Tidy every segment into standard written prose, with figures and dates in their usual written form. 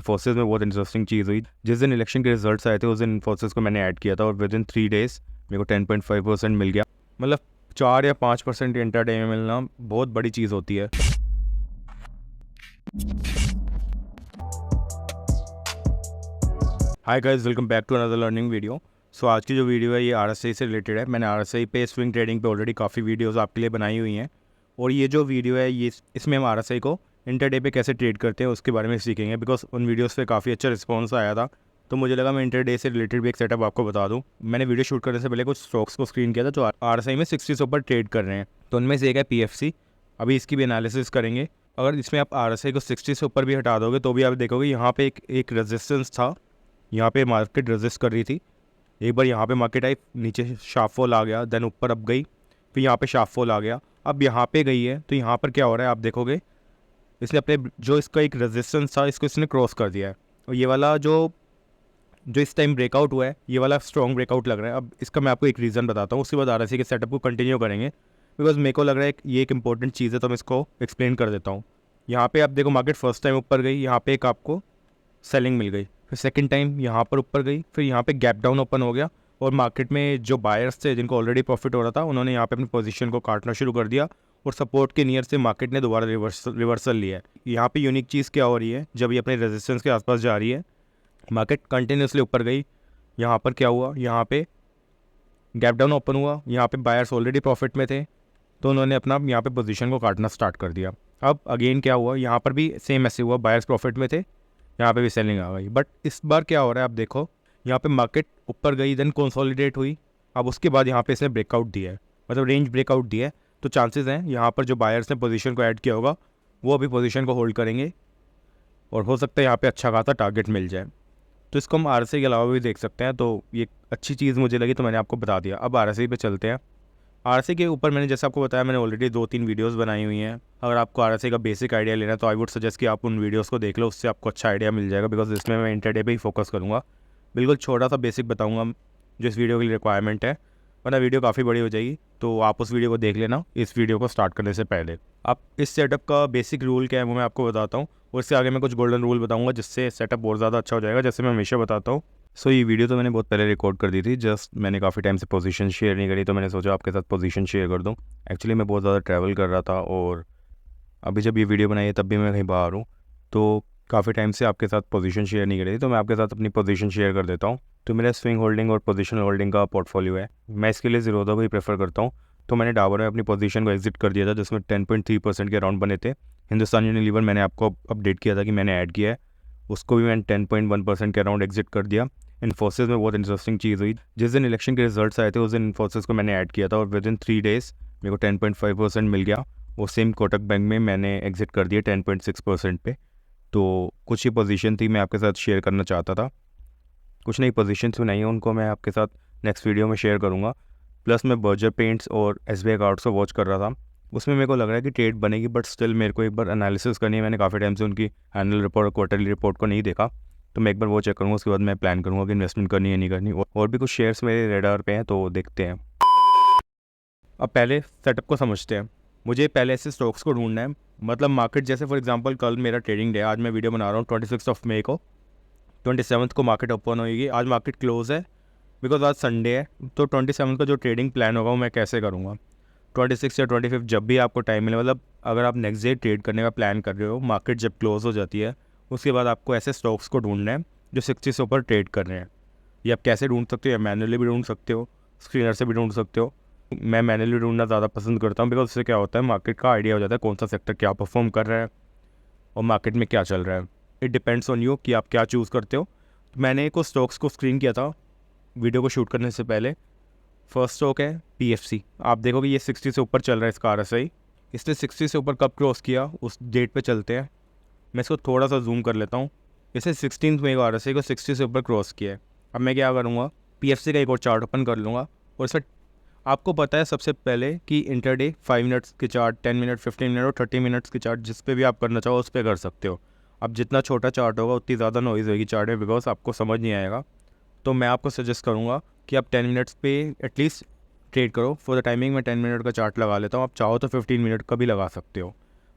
इन्फोसिस में बहुत इंटरेस्टिंग चीज़ हुई। जिस दिन इलेक्शन के रिजल्ट्स आए थे उस दिन इन्फोसिस को मैंने ऐड किया था और विद इन 3 डेज़ मेरे को 10.5% मिल गया। मतलब 4 या 5% इंटरडे में मिलना बहुत बड़ी चीज़ होती है। Hi guys, welcome back to another learning video. So आज की जो वीडियो है ये आरएसआई से रिलेटेड है। मैंने आरएसआई पे स्विंग ट्रेडिंग पे ऑलरेडी काफ़ी वीडियोस आपके लिए बनाई हुई हैं और ये जो वीडियो है ये इसमें हम आरएसआई को इंटरडे पे कैसे ट्रेड करते हैं उसके बारे में सीखेंगे। बिकॉज उन वीडियोस पे काफ़ी अच्छा रिस्पॉन्स आया था तो मुझे लगा मैं इंटरडे से रिलेटेड भी एक सेटअप आपको बता दूँ। मैंने वीडियो शूट करने से पहले कुछ स्टॉक्स को स्क्रीन किया था जो आरएसआई में 60 से ऊपर ट्रेड कर रहे हैं, तो उनमें से एक है PFC। अभी इसकी भी एनालिसिस करेंगे। अगर इसमें आप आरएसआई को 60 से ऊपर भी हटा दोगे तो भी आप देखोगे यहाँ पे एक रेजिस्टेंस था। यहाँ पे मार्केट रेजिस्ट कर रही थी। एक बार यहाँ पे मार्केट आई, नीचे शार्प फॉल आ गया, देन ऊपर अब गई, फिर यहाँ पे शार्प फॉल आ गया, अब यहाँ पे गई है। तो यहाँ पर क्या हो रहा है आप देखोगे, इसने अपने जो इसका एक रेजिस्टेंस था इसको इसने क्रॉस कर दिया है। और ये वाला जो इस टाइम ब्रेकआउट हुआ है ये वाला स्ट्रॉन्ग ब्रेकआउट लग रहा है। अब इसका मैं आपको एक रीज़न बताता हूँ, उसके बाद आरएसआई के सेटअप को कंटिन्यू करेंगे। बिकॉज मेरे को लग रहा है ये एक इंपॉर्टेंट चीज़ है तो मैं इसको एक्सप्लेन कर देता हूँ। यहाँ पे आप देखो मार्केट फर्स्ट टाइम ऊपर गई, यहाँ पे एक आपको सेलिंग मिल गई, फिर सेकंड टाइम यहाँ पर ऊपर गई, फिर यहाँ पे गैप डाउन ओपन हो गया और मार्केट में जो बायर्स थे जिनको ऑलरेडी प्रॉफिट हो रहा था उन्होंने यहाँ पे अपनी पोजीशन को काटना शुरू कर दिया और सपोर्ट के नियर से मार्केट ने दोबारा रिवर्सल लिया है। यहाँ पे यूनिक चीज़ क्या हो रही है, जब ये अपने रेजिस्टेंस के आसपास जा रही है मार्केट कंटिन्यूसली ऊपर गई, यहाँ पर क्या हुआ, यहाँ पे गैप डाउन ओपन हुआ, यहाँ पे बायर्स ऑलरेडी प्रॉफिट में थे तो उन्होंने अपना यहाँ पे पोजीशन को काटना स्टार्ट कर दिया। अब अगेन क्या हुआ, यहाँ पर भी सेम ऐसे हुआ, बायर्स प्रॉफिट में थे, यहाँ पे भी सेलिंग आ गई। बट इस बार क्या हो रहा है आप देखो, यहाँ पे मार्केट ऊपर गई, देन कंसोलिडेट हुई, अब उसके बाद यहाँ पे इसने ब्रेकआउट दिया है, मतलब रेंज ब्रेकआउट दिया है। तो चांसेस हैं यहाँ पर जो बायर्स ने पोजीशन को ऐड किया होगा वो अभी पोजीशन को होल्ड करेंगे और हो सकता है यहाँ पे अच्छा खासा टारगेट मिल जाए। तो इसको हम आरएसआई के अलावा भी देख सकते हैं, तो ये अच्छी चीज़ मुझे लगी तो मैंने आपको बता दिया। अब आरएसआई पे चलते हैं। आरएसआई के ऊपर मैंने जैसे आपको बताया मैंने ऑलरेडी 2-3 वीडियोस बनाई हुई हैं। अगर आपको आरएसआई का बेसिक आइडिया लेना है तो आई वुड सजेस्ट कि आप उन वीडियोस को देख लो, उससे आपको अच्छा आइडिया मिल जाएगा। बिकॉज इसमें मैं इंटरडे पे ही फोकस करूँगा, बिल्कुल छोटा सा बेसिक बताऊँगा जो इस वीडियो के लिए रिक्वायरमेंट है, वरना वीडियो काफ़ी बड़ी हो जाएगी। तो आप उस वीडियो को देख लेना इस वीडियो को स्टार्ट करने से पहले। आप इस सेटअप का बेसिक रूल क्या है वो मैं आपको बताता हूँ और इससे आगे मैं कुछ गोल्डन रूल बताऊँगा जिससे सेटअप बहुत ज़्यादा अच्छा हो जाएगा, जैसे मैं हमेशा बताता हूँ। सो ये वीडियो तो मैंने बहुत पहले रिकॉर्ड कर दी थी, जस्ट मैंने काफ़ी टाइम से पोजीशन शेयर नहीं करी तो मैंने सोचा आपके साथ पोजीशन शेयर कर दूं। एक्चुअली मैं बहुत ज़्यादा ट्रैवल कर रहा था और अभी जब ये वीडियो बनाई है तब भी मैं कहीं बाहर हूँ, तो काफ़ी टाइम से आपके साथ पोजीशन शेयर नहीं करी थी, तो मैं आपके साथ अपनी पोजीशन शेयर कर देता हूँ। तो मेरा स्विंग होल्डिंग और पोजीशन होल्डिंग का पोर्टफोलियो है, मैं इसके लिए ज़ीरोधा को ही प्रेफर करता हूँ। तो मैंने डाबर में अपनी पोजीशन को एग्जिट कर दिया था जिसमें 10.3% के अराउंड बने थे। हिंदुस्तान यूनिलीवर मैंने आपको अपडेट किया था कि मैंने ऐड किया है, उसको भी मैंने 10.1% के अराउंड एग्जिट कर दिया। इन्फोसिस में बहुत इंटरेस्टिंग चीज़ हुई, जिस दिन इलेक्शन के रिजल्ट्स आए थे उस दिन इन्फोसिस को मैंने ऐड किया था और विद इन 3 डेज़ मेरे को 10.5% मिल गया। वो सेम कोटक बैंक में मैंने एग्जिट कर दिया 10.6% पे। तो कुछ ही पोजीशन थी मैं आपके साथ शेयर करना चाहता था, कुछ नई पोजीशंस बनाई हैं उनको मैं आपके साथ नेक्स्ट वीडियो में शेयर करूँगा। प्लस मैं बर्जर पेंट्स और SBI कार्ड्स को वॉच कर रहा था, उसमें मेरे को लग रहा है कि ट्रेड बनेगी, बट स्टिल मेरे को एक बार एनालिसिस करनी है। मैंने काफ़ी टाइम से उनकी एनुअल रिपोर्ट और क्वार्टरली रिपोर्ट को नहीं देखा, तो मैं एक बार वो चेक करूँगा, उसके बाद मैं प्लान करूँगा कि इन्वेस्टमेंट करनी है नहीं करनी। और भी कुछ शेयर्स मेरे रेडार पे हैं तो देखते हैं। अब पहले सेटअप को समझते हैं। मुझे पहले ऐसे स्टॉक्स को ढूंढना है, मतलब मार्केट जैसे फॉर एग्जांपल कल मेरा ट्रेडिंग डे, आज मैं वीडियो बना रहा हूँ 26 मई को, 27 को मार्केट ओपन होगी, आज मार्केट क्लोज है बिकॉज आज संडे है। तो 27 का जो ट्रेडिंग प्लान होगा वो मैं कैसे करूँगा, 26 या 25 जब भी आपको टाइम मिले, मतलब अगर आप नेक्स्ट डे ट्रेड करने का प्लान कर रहे हो, मार्केट जब क्लोज हो जाती है उसके बाद आपको ऐसे स्टॉक्स को ढूंढना है जो 60 से ऊपर ट्रेड कर रहे हैं। ये आप कैसे ढूंढ सकते हो, या मैनुअली भी ढूंढ सकते हो, स्क्रीनर से भी ढूंढ सकते हो। मैं मैनुअली ढूंढना ज़्यादा पसंद करता हूँ बिकॉज उससे क्या होता है मार्केट का आइडिया हो जाता है कौन सा सेक्टर क्या परफॉर्म कर रहा है और मार्केट में क्या चल रहा है। इट डिपेंड्स ऑन यू कि आप क्या चूज़ करते हो। मैंने कुछ स्टॉक्स को स्क्रीन किया था वीडियो को शूट करने से पहले। फर्स्ट स्टॉक है PFC, आप देखोगे ये 60 से ऊपर चल रहा है इसका RSI। इसने 60 से ऊपर कब क्रॉस किया उस डेट पे चलते हैं, मैं इसको थोड़ा सा जूम कर लेता हूँ। इसे 16 मई को RSI को 60 से ऊपर क्रॉस किया है। अब मैं क्या करूँगा, PFC का एक और चार्ट ओपन कर लूँगा और इसका आपको पता है सबसे पहले कि इंटरडे 5 मिनट्स के चार्ट, 10 मिनट, 15 मिनट और 30 मिनट्स के चार्ट जिस पे भी आप करना चाहो उस पर कर सकते हो। अब जितना छोटा चार्ट होगा उतनी ज़्यादा नॉइज़ होगी चार्ट में, बिकॉज आपको समझ नहीं आएगा। तो मैं आपको सजेस्ट करूँगा कि आप 10 मिनट्स पे एटलीस्ट ट्रेड करो। फॉर द टाइमिंग मैं 10 मिनट का चार्ट लगा लेता हूँ, आप चाहो तो 15 मिनट का भी लगा सकते हो।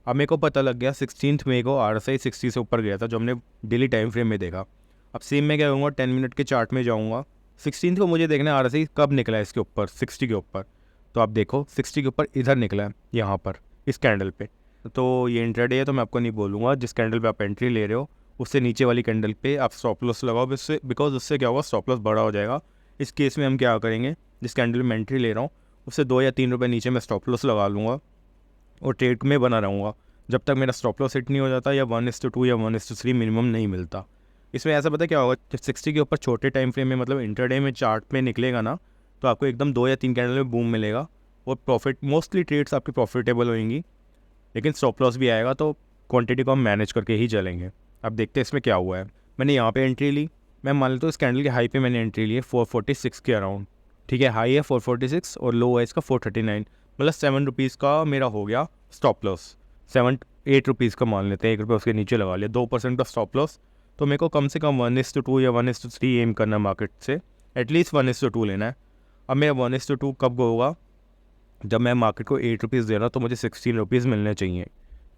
अब मेरे को पता लग गया 16 मई को RSI 60 से ऊपर गया था, जो हमने डेली टाइम फ्रेम में देखा। अब सेम मैं क्या करूँगा, 10 मिनट के चार्ट में जाऊँगा। 16 को मुझे देखना है RSI कब निकला है इसके ऊपर, 60 के ऊपर। तो आप देखो 60 के ऊपर इधर निकला है, यहाँ पर इस कैंडल पे। तो ये इंट्राडे है तो मैं आपको नहीं बोलूँगा, जिस कैंडल पे आप एंट्री ले रहे हो उससे नीचे वाली कैंडल पे आप स्टॉप लॉस लगाओ, उससे बिकॉज उससे क्या होगा, स्टॉप लॉस बड़ा हो जाएगा। इस केस में हम क्या करेंगे, जिस कैंडल में एंट्री ले रहा हूँ उससे 2 या 3 रुपये नीचे मैं स्टॉप लॉस लगा लूँगा और ट्रेड में बना रहूँगा जब तक मेरा स्टॉप लॉस हिट नहीं हो जाता या 1:2 या 1:3 मिनिमम नहीं मिलता। इसमें ऐसा पता क्या होगा, जब 60 के ऊपर छोटे टाइम फ्रेम में मतलब इंटरडे में चार्ट में निकलेगा ना, तो आपको एकदम 2 या 3 कैंडल में बूम मिलेगा और प्रॉफिट, मोस्टली ट्रेड्स आपकी प्रॉफिटेबल होंगी, लेकिन स्टॉप लॉस भी आएगा। तो क्वांटिटी को हम मैनेज करके ही चलेंगे। अब देखते हैं इसमें क्या हुआ है। मैंने यहाँ पे एंट्री ली, मैं मान लेता हूँ इस कैंडल के हाई पे मैंने एंट्री ली है 446 के अराउंड, ठीक है। हाई है 446 और लो है इसका 439, मतलब 7 रुपीज़ का मेरा हो गया स्टॉप लॉस। 8 रुपीज़ का मान लेते हैं, 1 रुपये उसके नीचे लगा लिया, 2% का स्टॉप लॉस। तो मेरे को कम से कम 1:2 या 1:3 एम करना है मार्केट से, एटलीस्ट 1:2 लेना है। अब मेरा 1:2 कब होगा, जब मैं मार्केट को 8 रुपीज़ दे रहा हूँ तो मुझे 16 रुपीज़ मिलने चाहिए,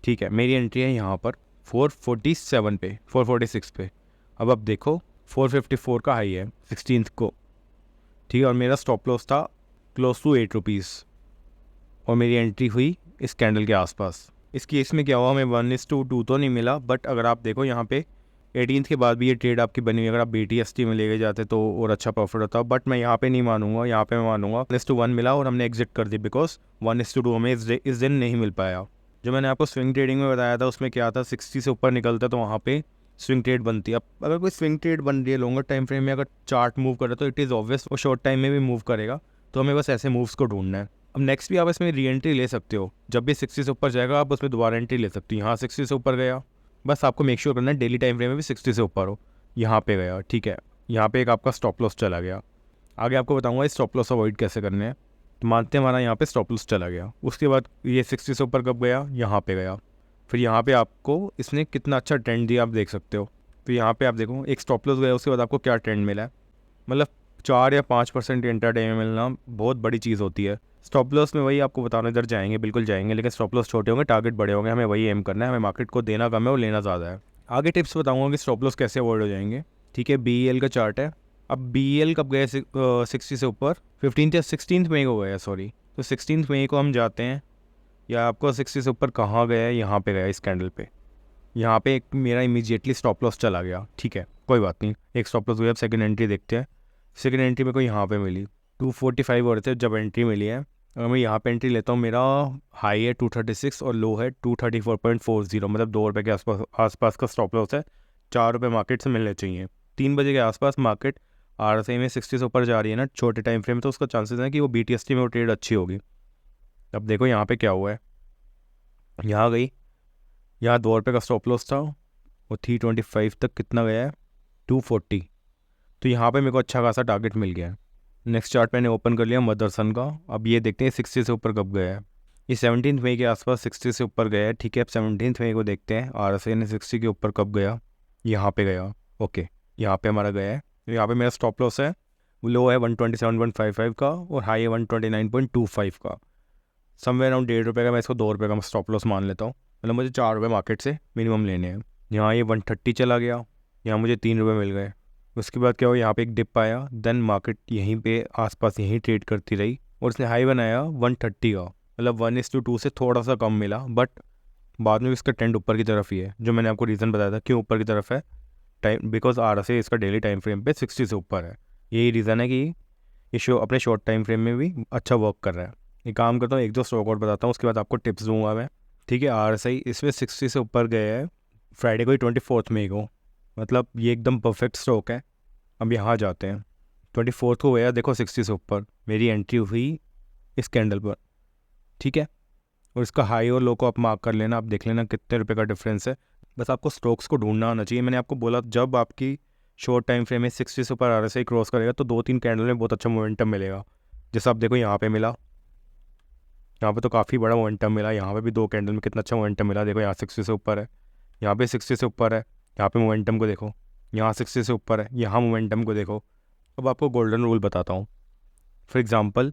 ठीक है। मेरी एंट्री है यहाँ पर 447 पे, 446 पे। अब आप देखो 454 का हाई है 16 को, ठीक है, और मेरा स्टॉप लॉस था क्लोज टू 8 रुपीज़ और मेरी एंट्री हुई इस कैंडल के आसपास। इस केस में क्या हुआ, हमें 1:2 तो नहीं मिला, बट अगर आप देखो यहाँ पे 18th के बाद भी ये ट्रेड आपकी बनी हुई, अगर आप BTST में ले गए जाते तो और अच्छा प्रॉफिट होता। बट मैं यहाँ पे नहीं मानूंगा, यहाँ पे मैं मानूंगा 1:1 मिला और हमने एग्जिट कर दी, बिकॉज 1:2 हमें इस दिन नहीं मिल पाया। जो मैंने आपको स्विंग ट्रेडिंग में बताया था उसमें क्या था, 60 से ऊपर निकलता तो वहाँ पे स्विंग ट्रेड बनती है। अब अगर कोई स्विंग ट्रेड बन रही है लॉन्गर टाइम फ्रेम में, अगर चार्ट मूव करे तो इट इज़ ऑब्वियस वो शॉर्ट टाइम में भी मूव करेगा। तो हमें बस ऐसे मूव्स को ढूंढना है। अब नेक्स्ट भी आप इसमें री एंट्री ले सकते हो, जब भी 60 से ऊपर जाएगा आप उसमें दोबारा एंट्री ले सकते हो। यहाँ 60 से ऊपर गया, बस आपको मेक श्योर करना है डेली टाइम फ्रेम में भी 60 से ऊपर हो। यहाँ पे गया, ठीक है, यहाँ पे एक आपका स्टॉप लॉस चला गया। आगे आपको बताऊंगा इस स्टॉप लॉस अवॉइड कैसे करने हैं। तो मानते हैं हमारा यहाँ पे स्टॉप लॉस चला गया, उसके बाद ये 60 से ऊपर कब गया, यहाँ पे गया। फिर यहाँ पे आपको इसने कितना अच्छा ट्रेंड दिया आप देख सकते हो। फिर यहाँ पे आप देखो एक स्टॉप लॉस गया, उसके बाद आपको क्या ट्रेंड मिला है, मतलब 4 या 5% इंट्राडे में मिलना बहुत बड़ी चीज़ होती है। स्टॉप लॉस में वही आपको बताना, इधर जाएंगे बिल्कुल जाएंगे, लेकिन स्टॉप लॉस छोटे होंगे, टारगेट बड़े होंगे, हमें वही एम करना है। हमें मार्केट को देना कम है और लेना ज़्यादा है। आगे टिप्स बताऊंगा कि स्टॉप लॉस कैसे अवॉइड हो जाएंगे, ठीक है। BEL का चार्ट है। अब BEL कब गया 60 से ऊपर, 15 या 16 मई को गया, सॉरी। तो 16 मई को हम जाते हैं, या आपको 60 से ऊपर कहाँ गया है, यहाँ पे गया इस कैंडल पे। यहाँ पे एक मेरा इमीडिएटली स्टॉप लॉस चला गया, ठीक है, कोई बात नहीं, एक स्टॉप लॉस हुआ। अब सेकंड एंट्री देखते हैं। सेकंड एंट्री मेरे को यहाँ पे मिली 245 हो रहे थे जब एंट्री मिली है। अगर मैं यहाँ पे एंट्री लेता हूँ, मेरा हाई है 236 और लो है 234.40, मतलब 2 रुपये के आसपास का स्टॉप लॉस है। 4 रुपये मार्केट से मिलने चाहिए। 3 बजे के आसपास मार्केट RSI में 60 से ऊपर जा रही है ना छोटे टाइम फ्रेम, तो उसका चांसेस है कि वो BTST में वो ट्रेड अच्छी होगी। अब देखो यहाँ पे क्या हुआ है, यहाँ गई, यहाँ 2 रुपये का स्टॉप लॉस था, वो 325 तक कितना गया है, 240। तो यहाँ पे मेरे को अच्छा खासा टारगेट मिल गया है। नेक्स्ट चार्ट मैंने ओपन कर लिया मदरसन का। अब ये देखते हैं 60 से ऊपर कब गया है। ये 17 मई के आसपास 60 से ऊपर गया है, ठीक है। अब 17 मई को देखते हैं RSI ने 60 के ऊपर कब गया, यहाँ पे गया, ओके, यहाँ पे हमारा गया है। यहाँ पे मेरा स्टॉप लॉस है, लो है 127.55 का और हाई है 129.25 का, समवेयर अराउंड 1.5 रुपये का। मैं इसको 2 रुपये का स्टॉप लॉस मान लेता हूँ, मतलब मुझे 4 रुपये मार्केट से मिनिमम लेने हैं। यहाँ ये 130 चला गया, यहाँ मुझे 3 रुपये मिल गए। उसके बाद क्या हुआ, यहाँ पे एक डिप आया, देन मार्केट यहीं पे आसपास यहीं ट्रेड करती रही और उसने हाई बनाया 130 का, मतलब 1:2 से थोड़ा सा कम मिला, बट बाद में इसका ट्रेंड ऊपर की तरफ ही है। जो मैंने आपको रीज़न बताया था क्यों ऊपर की तरफ है, टाइम बिकॉज RSI इसका डेली टाइम फ्रेम पे 60 से ऊपर है। यही रीज़न है कि ये शो अपने शॉर्ट टाइम फ्रेम में भी अच्छा वर्क कर रहा है। ये काम करता हूँ, 1-2 स्टॉक आउट बताता हूँ, उसके बाद आपको टिप्स दूंगा मैं, ठीक है। RSI इसमें 60 से ऊपर गया है फ्राइडे को ही 24 मई को, मतलब ये एकदम परफेक्ट स्टॉक है। अब यहाँ जाते हैं, 24 को गया, देखो 60 से ऊपर मेरी एंट्री हुई इस कैंडल पर, ठीक है। और इसका हाई और लो को आप मार्क कर लेना, आप देख लेना कितने रुपए का डिफरेंस है। बस आपको स्टॉक्स को ढूंढना आना चाहिए। मैंने आपको बोला जब आपकी शॉर्ट टाइम फ्रेम में 60 से ऊपर RSI क्रॉस करेगा तो 2-3 कैंडल में बहुत अच्छा मोमेंटम मिलेगा। जैसे आप देखो यहाँ पे मिला, यहाँ पे तो काफ़ी बड़ा मोमेंटम मिला, यहाँ पे भी 2 कैंडल में कितना अच्छा मोमेंटम मिला। देखो यहाँ 60 से ऊपर है, यहाँ पे 60 से ऊपर है, यहाँ पे मोमेंटम को देखो, यहाँ 60 से ऊपर है, यहाँ मोमेंटम को देखो। अब आपको गोल्डन रूल बताता हूँ। फॉर एग्जांपल,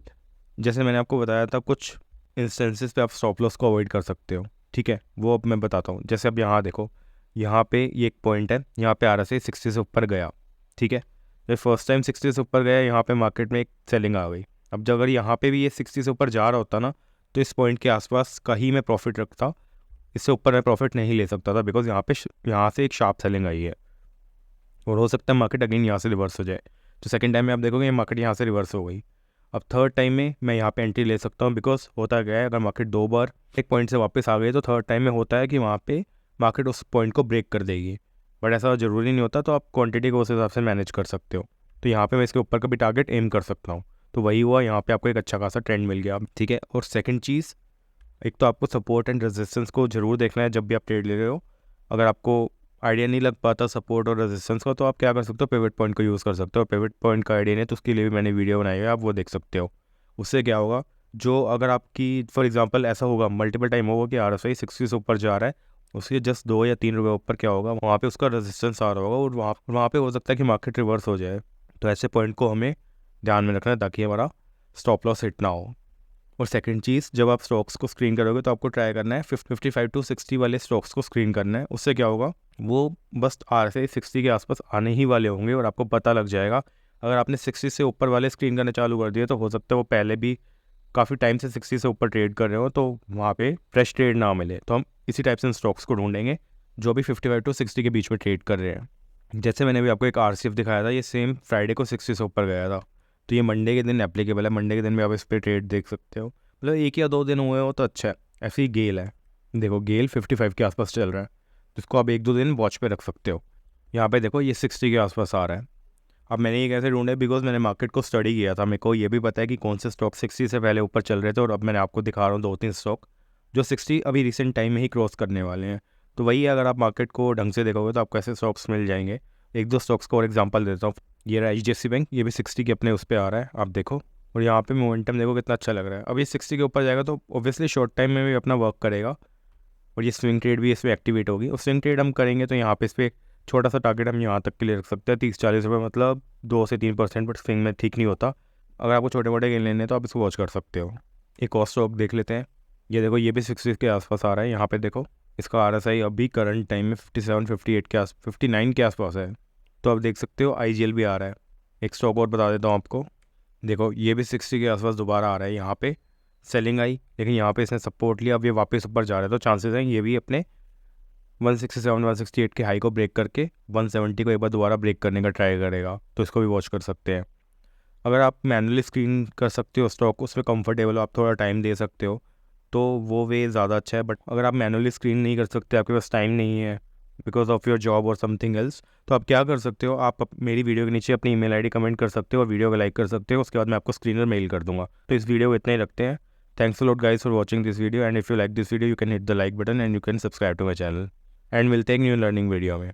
जैसे मैंने आपको बताया था कुछ इंस्टेंसेस पे आप स्टॉप लॉस को अवॉइड कर सकते हो, ठीक है, वो अब मैं बताता हूँ। जैसे अब यहाँ देखो, यहाँ पे ये एक पॉइंट है, यहाँ पे RSI 60 से ऊपर गया, ठीक है। जब फर्स्ट टाइम 60 से ऊपर गया, यहाँ पे मार्केट में एक सेलिंग आ गई। अब जब अगर यहाँ पे भी ये 60 से ऊपर जा रहा होता ना, तो इस पॉइंट के आसपास का ही मैं प्रॉफिट रखता, इससे ऊपर मैं प्रॉफिट नहीं ले सकता था, बिकॉज यहाँ से एक शार्प सेलिंग आई है और हो सकता है मार्केट अगेन यहाँ से रिवर्स हो जाए। तो सेकंड टाइम में आप देखोगे मार्केट यहाँ से रिवर्स हो गई। अब थर्ड टाइम में मैं यहाँ पे एंट्री ले सकता हूँ, बिकॉज होता गया है अगर मार्केट 2 बार एक पॉइंट से वापस आ गई तो थर्ड टाइम में होता है कि वहाँ पे मार्केट उस पॉइंट को ब्रेक कर देगी, बट ऐसा ज़रूरी नहीं होता। तो आप क्वांटिटी को उस हिसाब से मैनेज कर सकते हो। तो यहाँ पे मैं इसके ऊपर का भी टारगेट एम कर सकता हूँ। तो वही हुआ, यहाँ पे आपको एक अच्छा खासा ट्रेंड मिल गया, ठीक है। और सेकंड चीज़, एक तो आपको सपोर्ट एंड रेजिस्टेंस को ज़रूर देखना है जब भी आप ट्रेड ले रहे हो। अगर आपको आइडिया नहीं लग पाता सपोर्ट और रेजिस्टेंस का, तो आप क्या कर सकते हो, पिवट पॉइंट को यूज़ कर सकते हो। पिवट पॉइंट का आइडिया नहीं तो उसके लिए भी मैंने वीडियो बनाई है, आप वो देख सकते हो। उससे क्या होगा, जो अगर आपकी फॉर एग्जांपल ऐसा होगा मल्टीपल टाइम होगा कि RSI 60 से ऊपर जा रहा है, उसके जस्ट 2 या 3 रुपये ऊपर क्या होगा, वहाँ पे उसका रेजिस्टेंस आ रहा होगा और वहाँ पे हो सकता है कि मार्केट रिवर्स हो जाए। तो ऐसे पॉइंट को हमें ध्यान में रखना है ताकि हमारा स्टॉप लॉस हिट ना हो। और सेकंड चीज़, जब आप स्टॉक्स को स्क्रीन करोगे तो आपको ट्राई करना है 55 to 60 वाले स्टॉक्स को स्क्रीन करना है। उससे क्या होगा, वो बस RSI 60 के आसपास आने ही वाले होंगे और आपको पता लग जाएगा। अगर आपने 60 से ऊपर वाले स्क्रीन करने चालू कर दिए तो हो सकता है वो पहले भी काफ़ी टाइम से 60 से ऊपर ट्रेड कर रहे हो, तो वहाँ पे फ्रेश ट्रेड ना मिले। तो हम इसी टाइप से स्टॉक्स को ढूंढेंगे जो भी 55 to 60 के बीच में ट्रेड कर रहे हैं। जैसे मैंने भी आपको एक RCF दिखाया था, ये सेम फ्राइडे को 60 से ऊपर गया था, तो ये मंडे के दिन एप्लीकेबल है। मंडे के दिन भी आप इस पर ट्रेड देख सकते हो, मतलब 1 या 2 दिन हुए हो तो अच्छा है। ऐसे ही गेल है, देखो गेल 55 के आसपास चल रहा है, जिसको आप 1-2 दिन वॉच पे रख सकते हो। यहाँ पे देखो ये 60 के आसपास आ रहा है। अब मैंने ये कैसे ढूंढे, बिकॉज मैंने मार्केट को स्टडी किया था, मेरे को ये भी पता है कि कौन से स्टॉक 60 से पहले ऊपर चल रहे थे। और अब मैंने आपको दिखा रहा हूँ 2-3 स्टॉक जो 60 अभी रिसेंट टाइम में ही क्रॉस करने वाले हैं। तो वही अगर आप मार्केट को ढंग से देखोगे तो आपको ऐसे स्टॉक्स मिल जाएंगे। 1-2 स्टॉक्स का और एग्जांपल देता हूँ। ये रहा HDFC बैंक, ये भी 60 के अपने उस पर आ रहा है, आप देखो। और यहाँ पे मोमेंटम देखो कितना अच्छा लग रहा है। अब ये 60 के ऊपर जाएगा तो ऑब्वियसली शॉर्ट टाइम में भी अपना वर्क करेगा और ये स्विंग ट्रेड भी इसमें एक्टिवेट होगी। और स्विंग ट्रेड हम करेंगे तो यहाँ पे इस पर छोटा सा टारगेट हम यहाँ तक के लिए रख सकते हैं, 30-40 रुपये, मतलब 2 से 3%, बट स्विंग में ठीक नहीं होता। अगर आपको छोटे मोटे गेन लेने हैं तो आप इसको वॉच कर सकते हो। एक और स्टॉक देख लेते हैं, ये देखो ये भी 60 के आसपास आ रहा है। यहाँ पे देखो इसका RSI अभी करंट टाइम में 57-58 के 59 के आसपास है। तो आप देख सकते हो IGL भी आ रहा है। एक स्टॉक और बता देता हूँ आपको, देखो ये भी 60 के आसपास दोबारा आ रहा है। यहाँ पे सेलिंग आई, लेकिन यहाँ पे इसने सपोर्ट लिया, अब ये वापस ऊपर जा रहा है, तो चांसेस हैं ये भी अपने 167-168 के हाई को ब्रेक करके 170 को एक बार दोबारा ब्रेक करने का ट्राई करेगा। तो इसको भी वॉच कर सकते हैं। अगर आप मैनुअली स्क्रीन कर सकते हो स्टॉक, उसमें कंफर्टेबल हो, आप थोड़ा टाइम दे सकते हो, तो वो वे ज़्यादा अच्छा है। बट अगर आप मैनुअली स्क्रीन नहीं कर सकते, आपके पास टाइम नहीं है बिकॉज ऑफ योर जॉब और समथिंग एल्स, तो आप क्या कर सकते हो, आप मेरी वीडियो के नीचे अपनी email ID कमेंट कर सकते हो और वीडियो को लाइक कर सकते हो। उसके बाद मैं आपको स्क्रीनर मेल कर दूंगा। तो इस वीडियो को इतना ही रखते हैं। Thanks a lot guys for watching this video, and if you like this video you can hit the like button and you can subscribe to my channel, and मिलते हैं एक न्यू लर्निंग वीडियो में।